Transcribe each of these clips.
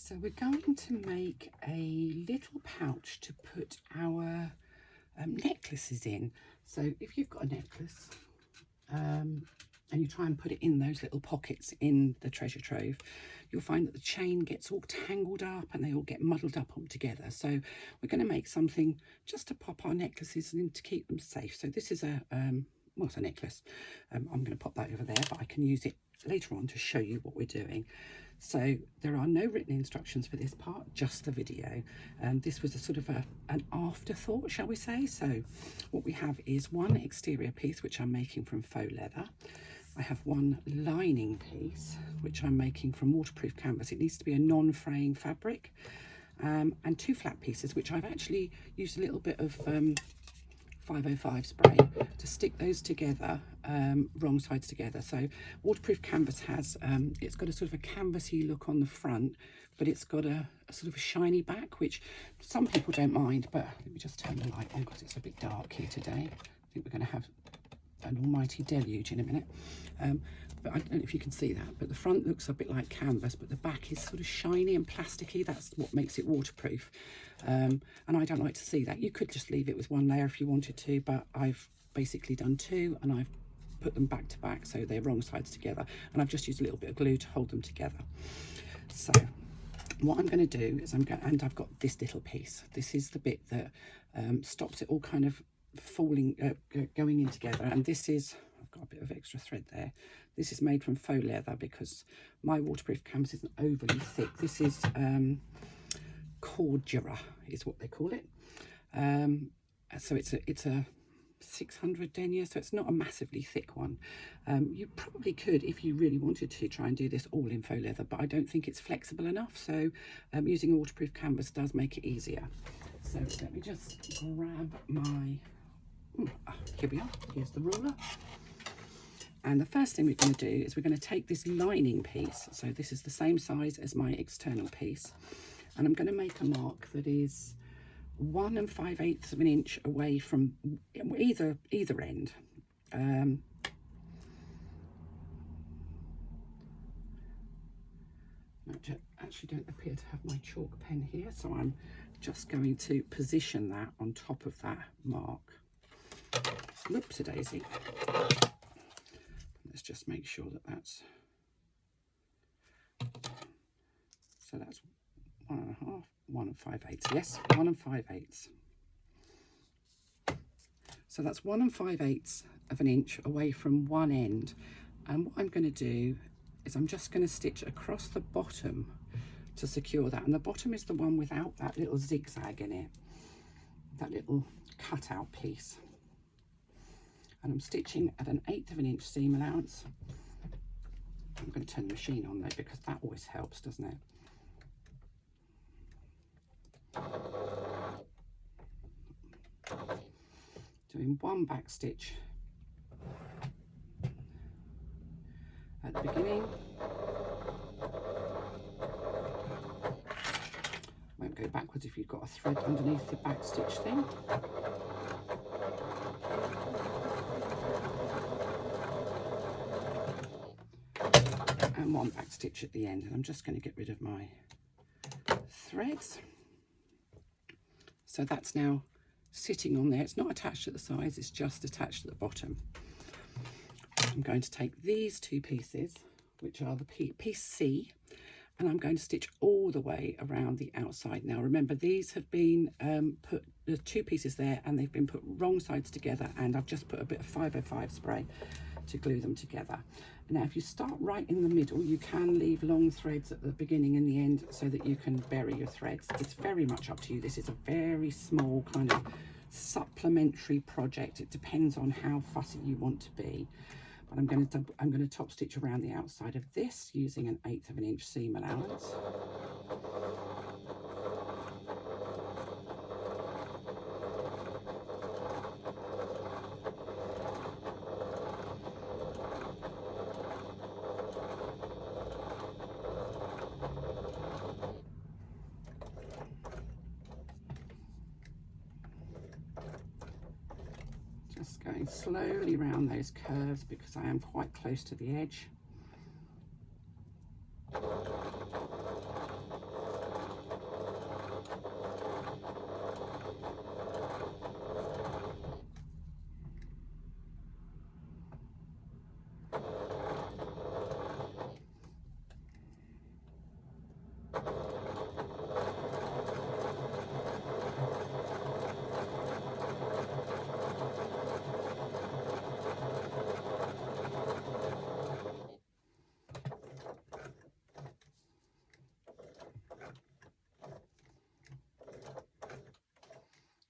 So we're going to make a little pouch to put our necklaces in. So if you've got a necklace and you try and put it in those little pockets in the treasure trove, you'll find that the chain gets all tangled up and they all get muddled up all together. So we're going to make something just to pop our necklaces in to keep them safe. So this is a well, it's a necklace. I'm going to pop that over there, but I can use it later on to show you what we're doing. So there are no written instructions for this part, just the video. This was a sort of an afterthought, shall we say. So what we have is one exterior piece, which I'm making from faux leather. I have one lining piece, which I'm making from waterproof canvas. It needs to be a non-fraying fabric. And two flat pieces, which I've actually used a little bit of 505 spray to stick those together, wrong sides together. So waterproof canvas has, it's got a sort of a canvassy look on the front, but it's got a sort of a shiny back, which some people don't mind. But let me just turn the light on because it's a bit dark here today. I think we're going to have an almighty deluge in a minute. But I don't know if you can see that, but the front looks a bit like canvas, but the back is sort of shiny and plasticky. That's what makes it waterproof. And I don't like to see that. You could just leave it with one layer if you wanted to, but I've basically done two and I've put them back to back so they're wrong sides together. And I've just used a little bit of glue to hold them together. So what I'm going to do is and I've got this little piece. This is the bit that stops it all kind of falling, going in together. And this is, I've got a bit of extra thread there. This is made from faux leather because my waterproof canvas isn't overly thick. This is Cordura is what they call it. So it's a 600 denier, so it's not a massively thick one. You probably could, if you really wanted to, try and do this all in faux leather, but I don't think it's flexible enough. So using a waterproof canvas does make it easier. So let me just grab my, here we are, here's the ruler. And the first thing we're going to do is we're going to take this lining piece. So this is the same size as my external piece. And I'm going to make a mark that is 1 5/8 of an inch away from either end. I actually don't appear to have my chalk pen here, so I'm just going to position that on top of that mark. Whoops-a-daisy. Let's just make sure that that's, so that's 1 1/2, 1 5/8. Yes, 1 5/8. So that's 1 5/8 of an inch away from one end. And what I'm going to do is I'm just going to stitch across the bottom to secure that. And the bottom is the one without that little zigzag in it, that little cutout piece. And I'm stitching at 1/8 of an inch seam allowance. I'm going to turn the machine on though, because that always helps, doesn't it? Doing one back stitch at the beginning. Won't go backwards if you've got a thread underneath the back stitch thing. And one back stitch at the end. And I'm just going to get rid of my threads. So that's now sitting on there. It's not attached to the sides, it's just attached to the bottom. I'm going to take these two pieces, which are the piece C, and I'm going to stitch all the way around the outside. Now remember, these have been put, there's two pieces there and they've been put wrong sides together, and I've just put a bit of 505 spray to glue them together. Now if you start right in the middle, you can leave long threads at the beginning and the end so that you can bury your threads. It's very much up to you. This is a very small kind of supplementary project. It depends on how fussy you want to be. But I'm going to top stitch around the outside of this using 1/8 of an inch seam allowance. Just going slowly around those curves because I am quite close to the edge.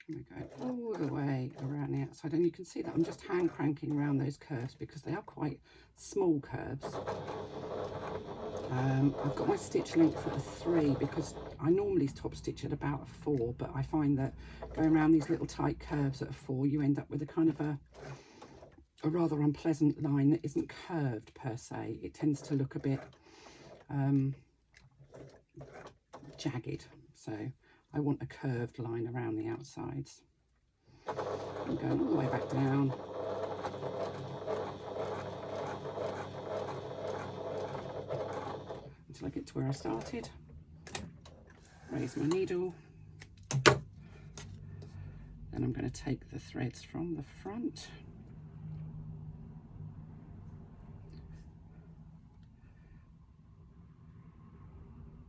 And we go all the way around the outside, and you can see that I'm just hand cranking around those curves because they are quite small curves. I've got my stitch length at a 3 because I normally top stitch at about a 4, but I find that going around these little tight curves at a 4, you end up with a kind of a rather unpleasant line that isn't curved per se. It tends to look a bit jagged, so I want a curved line around the outsides. I'm going all the way back down. Until I get to where I started. Raise my needle. Then I'm going to take the threads from the front.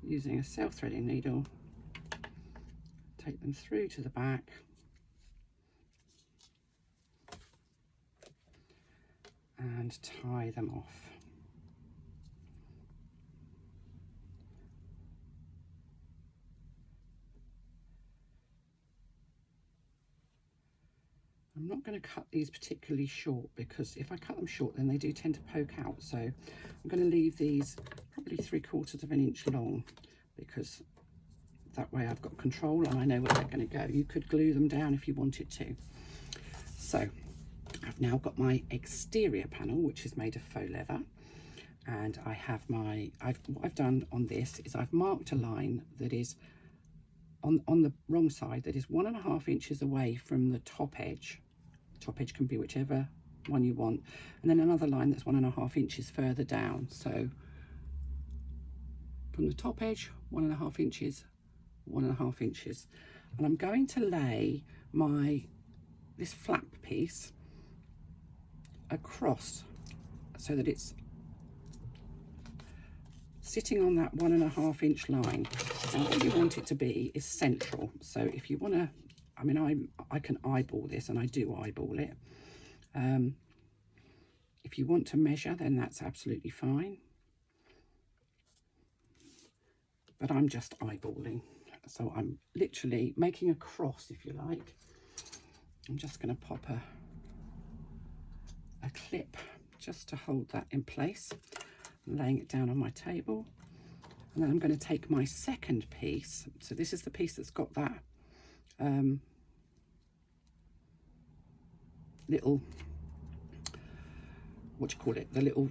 Using a self-threading needle, take them through to the back. And tie them off. I'm not going to cut these particularly short because if I cut them short then they do tend to poke out, so I'm going to leave these probably 3/4 of an inch long because that way I've got control and I know where they're going to go. You could glue them down if you wanted to. So I've now got my exterior panel, which is made of faux leather, and I have my, what I've done on this is I've marked a line that is on the wrong side, that is 1.5 inches away from the top edge. Top edge can be whichever one you want, and then another line that's 1.5 inches further down. So from the top edge, 1.5 inches, 1.5 inches, and I'm going to lay this flap piece across so that it's sitting on that 1.5 inch line. And what you want it to be is central. So if you want to, I mean, I can eyeball this, and I do eyeball it. If you want to measure, then that's absolutely fine. But I'm just eyeballing. So I'm literally making a cross, if you like. I'm just going to pop a clip just to hold that in place, laying it down on my table. And then I'm going to take my second piece. So this is the piece that's got that little, what do you call it, the little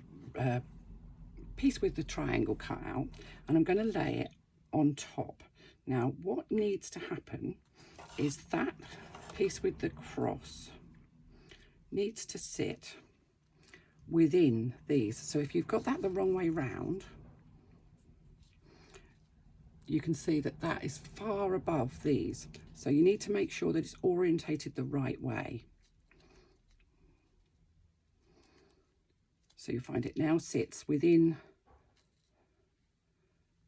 piece with the triangle cut out, and I'm going to lay it on top. Now what needs to happen is that piece with the cross needs to sit within these. So if you've got that the wrong way round, you can see that that is far above these. So you need to make sure that it's orientated the right way. So you find it now sits within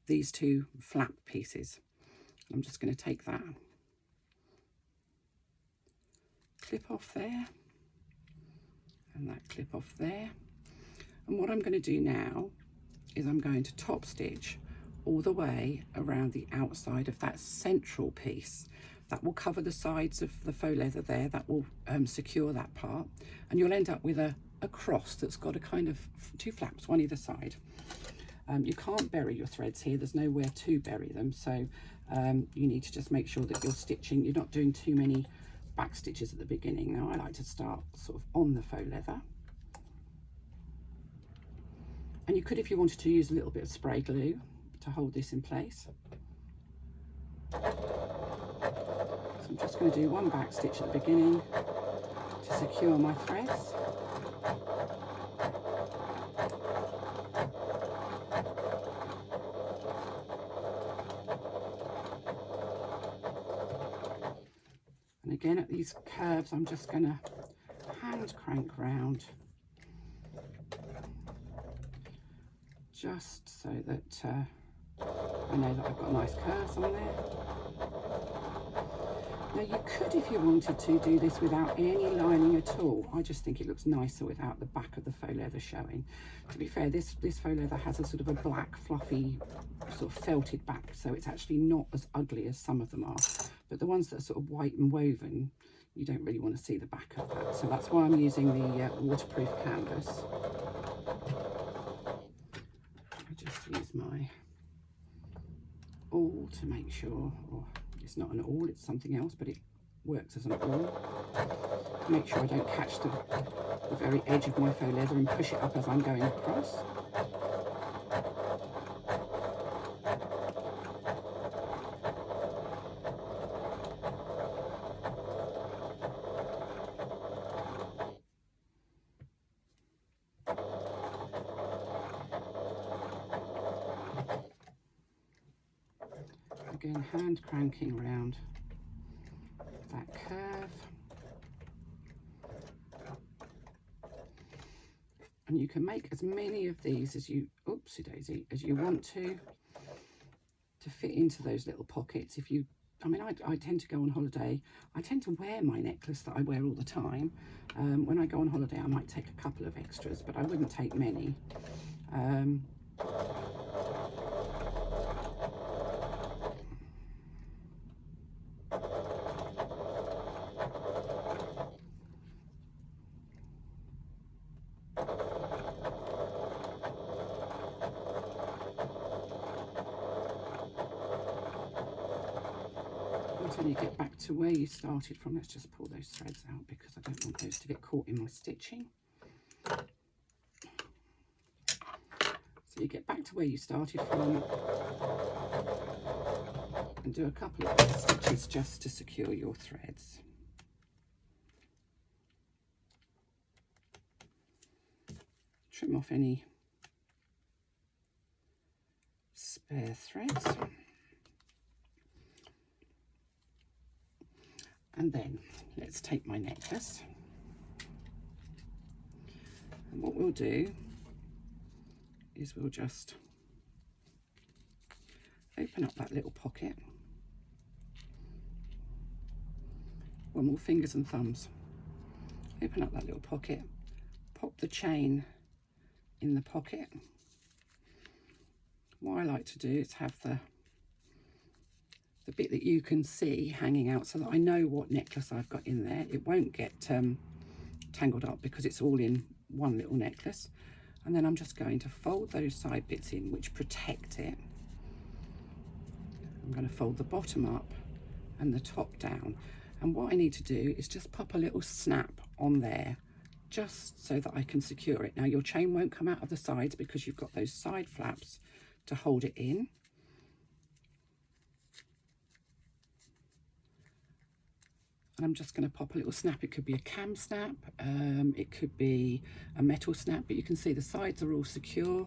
these two flap pieces. I'm just going to take that clip off there and that clip off there. And what I'm going to do now is I'm going to top stitch all the way around the outside of that central piece. That will cover the sides of the faux leather there. That will secure that part. And you'll end up with a cross that's got a kind of 2 flaps, one either side. You can't bury your threads here. There's nowhere to bury them. So you need to just make sure that you're stitching, you're not doing too many back stitches at the beginning. Now I like to start sort of on the faux leather. And you could, if you wanted to, use a little bit of spray glue to hold this in place. So I'm just going to do one back stitch at the beginning to secure my threads. And again, at these curves, I'm just going to hand crank round just so that I know that I've got nice curves on there. Now you could, if you wanted to, do this without any lining at all. I just think it looks nicer without the back of the faux leather showing. To be fair, this faux leather has a sort of a black, fluffy, sort of felted back, so it's actually not as ugly as some of them are. But the ones that are sort of white and woven, you don't really want to see the back of that. So that's why I'm using the waterproof canvas. I just use my awl to make sure, or it's not an awl, it's something else, but it works as an awl. Make sure I don't catch the very edge of my faux leather and push it up as I'm going across. Again, hand cranking around that curve. And you can make as many of these as you, oopsie daisy, as you want to fit into those little pockets. If you, I mean, I tend to go on holiday. I tend to wear my necklace that I wear all the time. When I go on holiday, I might take a couple of extras, but I wouldn't take many. Until you get back to where you started from. Let's just pull those threads out because I don't want those to get caught in my stitching. So you get back to where you started from and do a couple of stitches just to secure your threads. Trim off any spare threads. And then let's take my necklace, and what we'll do is we'll just open up that little pocket. One more fingers and thumbs. Open up that little pocket, pop the chain in the pocket. What I like to do is have the bit that you can see hanging out so that I know what necklace I've got in there. It won't get tangled up because it's all in one little necklace. And then I'm just going to fold those side bits in which protect it. I'm going to fold the bottom up and the top down. And what I need to do is just pop a little snap on there just so that I can secure it. Now your chain won't come out of the sides because you've got those side flaps to hold it in. And I'm just going to pop a little snap. It could be a cam snap, it could be a metal snap, but you can see the sides are all secure.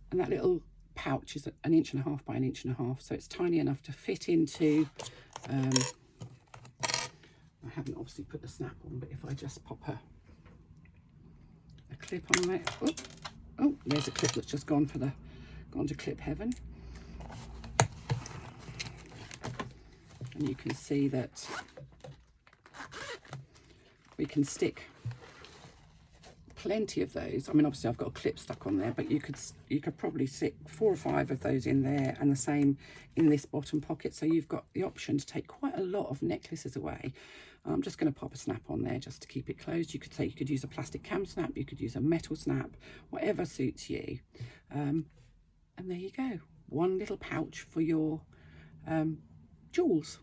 And that little pouch is 1.5 inches by 1.5 inches, so it's tiny enough to fit into, I haven't obviously put the snap on, but if I just pop a clip on there, oh, there's a clip that's just gone to clip heaven. And you can see that we can stick plenty of those. I mean, obviously I've got a clip stuck on there, but you could probably stick 4 or 5 of those in there, and the same in this bottom pocket. So you've got the option to take quite a lot of necklaces away. I'm just going to pop a snap on there just to keep it closed. You could use a plastic cam snap, you could use a metal snap, whatever suits you. And there you go, one little pouch for your jewels.